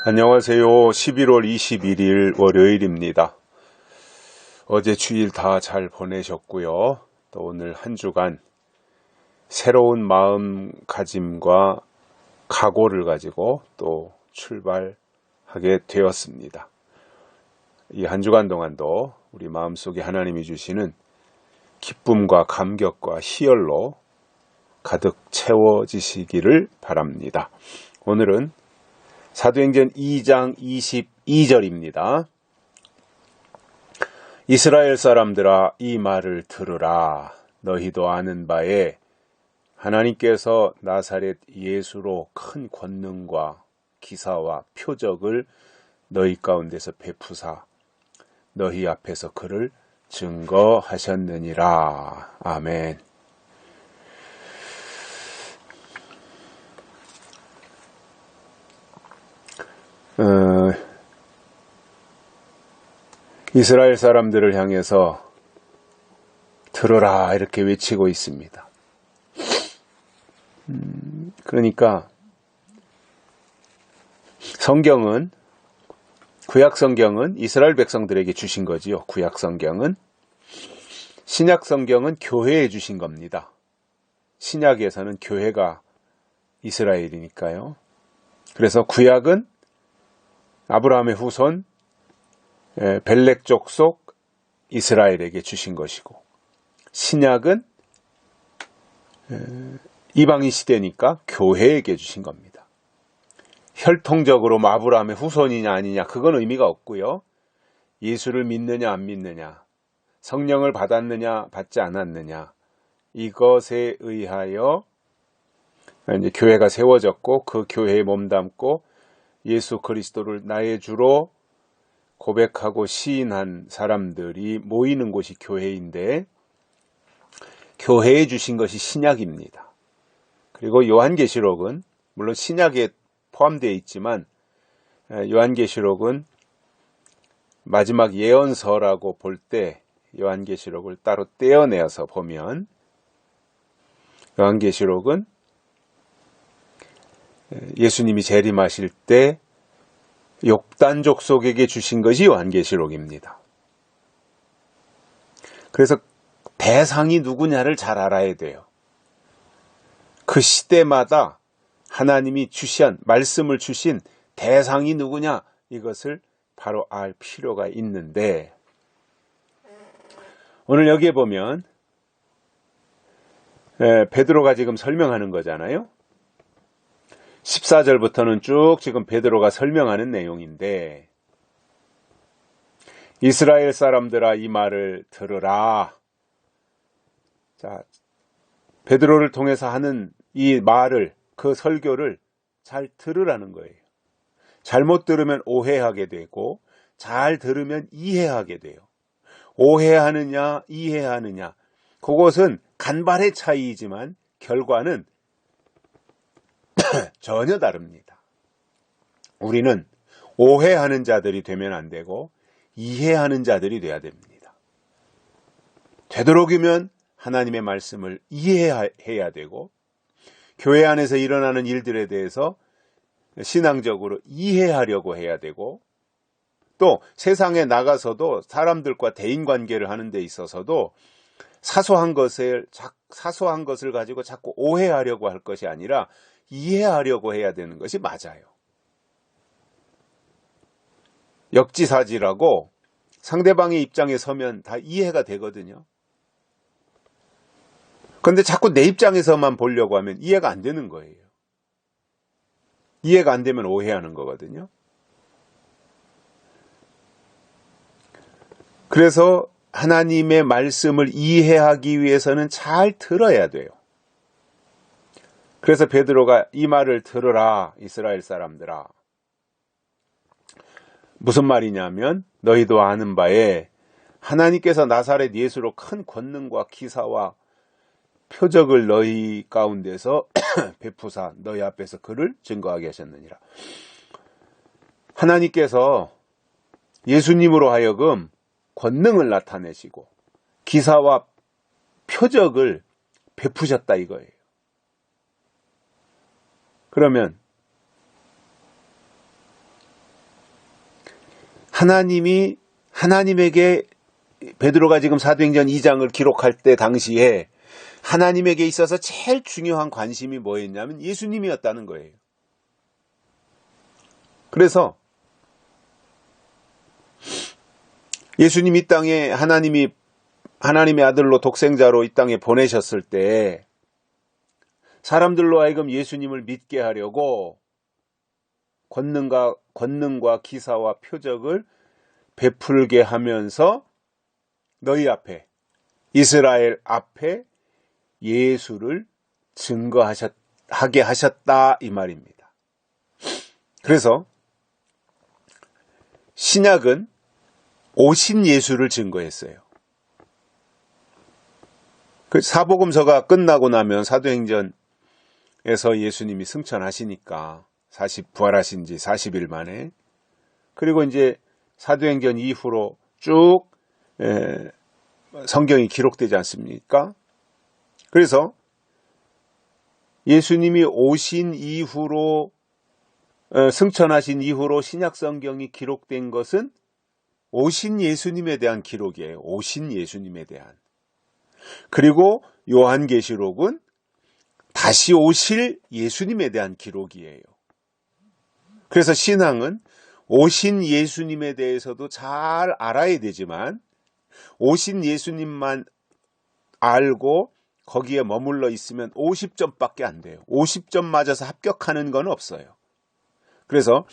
안녕하세요. 11월 21일 월요일입니다. 어제 주일 다 잘 보내셨고요. 또 오늘 한 주간 새로운 마음가짐과 각오를 가지고 또 출발하게 되었습니다. 이 한 주간 동안도 우리 마음속에 하나님이 주시는 기쁨과 감격과 희열로 가득 채워지시기를 바랍니다. 오늘은 사도행전 2장 22절입니다. 이스라엘 사람들아 이 말을 들으라. 너희도 아는 바에 하나님께서 나사렛 예수로 큰 권능과 기사와 표적을 너희 가운데서 베푸사 너희 앞에서 그를 증거하셨느니라. 아멘. 이스라엘 사람들을 향해서 들으라 이렇게 외치고 있습니다. 그러니까 성경은 구약 성경은 이스라엘 백성들에게 주신 거지요. 구약 성경은 신약 성경은 교회에 주신 겁니다. 신약에서는 교회가 이스라엘이니까요. 그래서 구약은 아브라함의 후손 벨렉 족속 이스라엘에게 주신 것이고, 신약은 이방인 시대니까 교회에게 주신 겁니다. 혈통적으로 아브라함의 후손이냐 아니냐 그건 의미가 없고요. 예수를 믿느냐 안 믿느냐, 성령을 받았느냐 받지 않았느냐, 이것에 의하여 이제 교회가 세워졌고, 그 교회에 몸담고 예수 그리스도를 나의 주로 고백하고 시인한 사람들이 모이는 곳이 교회인데, 교회에 주신 것이 신약입니다. 그리고 요한계시록은 물론 신약에 포함되어 있지만, 요한계시록은 마지막 예언서라고 볼 때 요한계시록을 따로 떼어내어서 보면, 요한계시록은 예수님이 재림하실 때 욥단 족속에게 주신 것이 요한계시록입니다. 그래서 대상이 누구냐를 잘 알아야 돼요. 그 시대마다 하나님이 말씀을 주신 대상이 누구냐, 이것을 바로 알 필요가 있는데, 오늘 여기에 보면 베드로가 지금 설명하는 거잖아요. 14절부터는 쭉 지금 베드로가 설명하는 내용인데, 이스라엘 사람들아 이 말을 들으라. 자, 베드로를 통해서 하는 이 말을, 그 설교를 잘 들으라는 거예요. 잘못 들으면 오해하게 되고, 잘 들으면 이해하게 돼요. 오해하느냐 이해하느냐, 그것은 간발의 차이이지만 결과는 전혀 다릅니다. 우리는 오해하는 자들이 되면 안 되고 이해하는 자들이 돼야 됩니다. 되도록이면 하나님의 말씀을 이해해야 되고, 교회 안에서 일어나는 일들에 대해서 신앙적으로 이해하려고 해야 되고, 또 세상에 나가서도 사람들과 대인관계를 하는 데 있어서도 사소한 것을 가지고 자꾸 오해하려고 할 것이 아니라 이해하려고 해야 되는 것이 맞아요. 역지사지라고 상대방의 입장에 서면 다 이해가 되거든요. 그런데 자꾸 내 입장에서만 보려고 하면 이해가 안 되는 거예요. 이해가 안 되면 오해하는 거거든요. 그래서 하나님의 말씀을 이해하기 위해서는 잘 들어야 돼요. 그래서 베드로가 이 말을 들으라 이스라엘 사람들아. 무슨 말이냐면, 너희도 아는 바에 하나님께서 나사렛 예수로 큰 권능과 기사와 표적을 너희 가운데서 베푸사 너희 앞에서 그를 증거하게 하셨느니라. 하나님께서 예수님으로 하여금 권능을 나타내시고 기사와 표적을 베푸셨다 이거예요. 그러면 하나님에게 베드로가 지금 사도행전 2장을 기록할 때 당시에 하나님에게 있어서 제일 중요한 관심이 뭐였냐면 예수님이었다는 거예요. 그래서 예수님 이 땅에 하나님의 아들로 독생자로 이 땅에 보내셨을 때 사람들로 하여금 예수님을 믿게 하려고 권능과 기사와 표적을 베풀게 하면서 너희 앞에, 이스라엘 앞에 예수를 증거하게 하셨다 이 말입니다. 그래서 신약은 오신 예수를 증거했어요. 그 사복음서가 끝나고 나면 사도행전에서 예수님이 승천하시니까 부활하신 지 40일 만에, 그리고 이제 사도행전 이후로 쭉 성경이 기록되지 않습니까? 그래서 예수님이 오신 이후로 승천하신 이후로 신약 성경이 기록된 것은 오신 예수님에 대한 기록이에요. 오신 예수님에 대한. 그리고 요한계시록은 다시 오실 예수님에 대한 기록이에요. 그래서 신앙은 오신 예수님에 대해서도 잘 알아야 되지만 오신 예수님만 알고 거기에 머물러 있으면 50점밖에 안 돼요. 50점 맞아서 합격하는 건 없어요. 그래서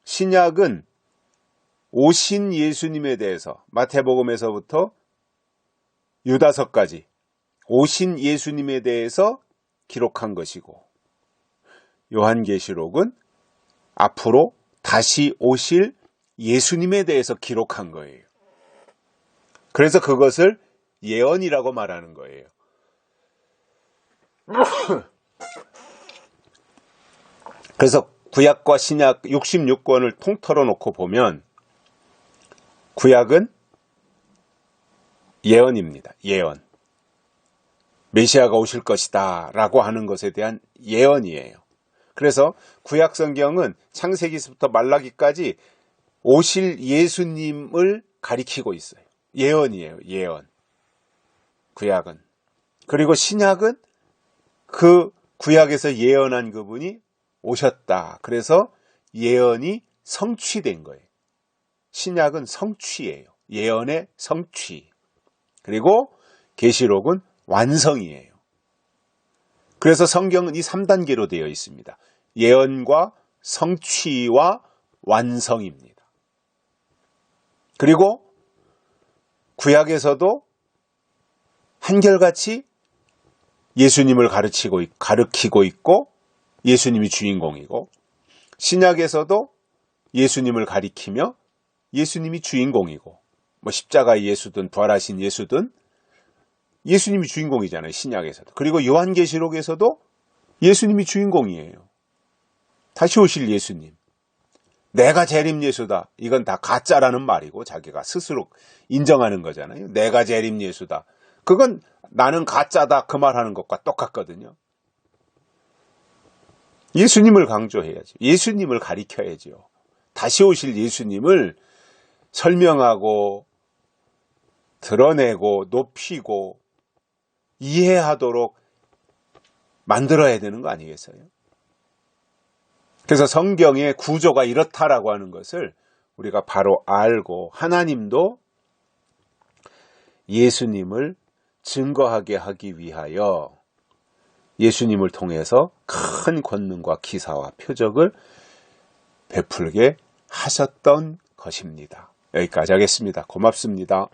신약은 오신 예수님에 대해서 마태복음에서부터 유다서까지 오신 예수님에 대해서 기록한 것이고, 요한계시록은 앞으로 다시 오실 예수님에 대해서 기록한 거예요. 그래서 그것을 예언이라고 말하는 거예요. 그래서 구약과 신약 66권을 통틀어 놓고 보면 구약은 예언입니다. 예언. 메시아가 오실 것이다 라고 하는 것에 대한 예언이에요. 그래서 구약 성경은 창세기부터 말라기까지 오실 예수님을 가리키고 있어요. 예언이에요. 예언. 구약은. 그리고 신약은 그 구약에서 예언한 그분이 오셨다. 그래서 예언이 성취된 거예요. 신약은 성취예요. 예언의 성취. 그리고 계시록은 완성이에요. 그래서 성경은 이 3단계로 되어 있습니다. 예언과 성취와 완성입니다. 그리고 구약에서도 한결같이 예수님을 가르치고 있고 예수님이 주인공이고, 신약에서도 예수님을 가리키며 예수님이 주인공이고, 십자가의 예수든 부활하신 예수든 예수님이 주인공이잖아요. 신약에서도. 그리고 요한계시록에서도 예수님이 주인공이에요. 다시 오실 예수님. 내가 재림 예수다. 이건 다 가짜라는 말이고 자기가 스스로 인정하는 거잖아요. 내가 재림 예수다. 그건 나는 가짜다 그 말하는 것과 똑같거든요. 예수님을 강조해야죠. 예수님을 가리켜야죠. 다시 오실 예수님을 설명하고 드러내고 높이고 이해하도록 만들어야 되는 거 아니겠어요? 그래서 성경의 구조가 이렇다라고 하는 것을 우리가 바로 알고, 하나님도 예수님을 증거하게 하기 위하여 예수님을 통해서 큰 권능과 기사와 표적을 베풀게 하셨던 것입니다. 여기까지 하겠습니다. 고맙습니다.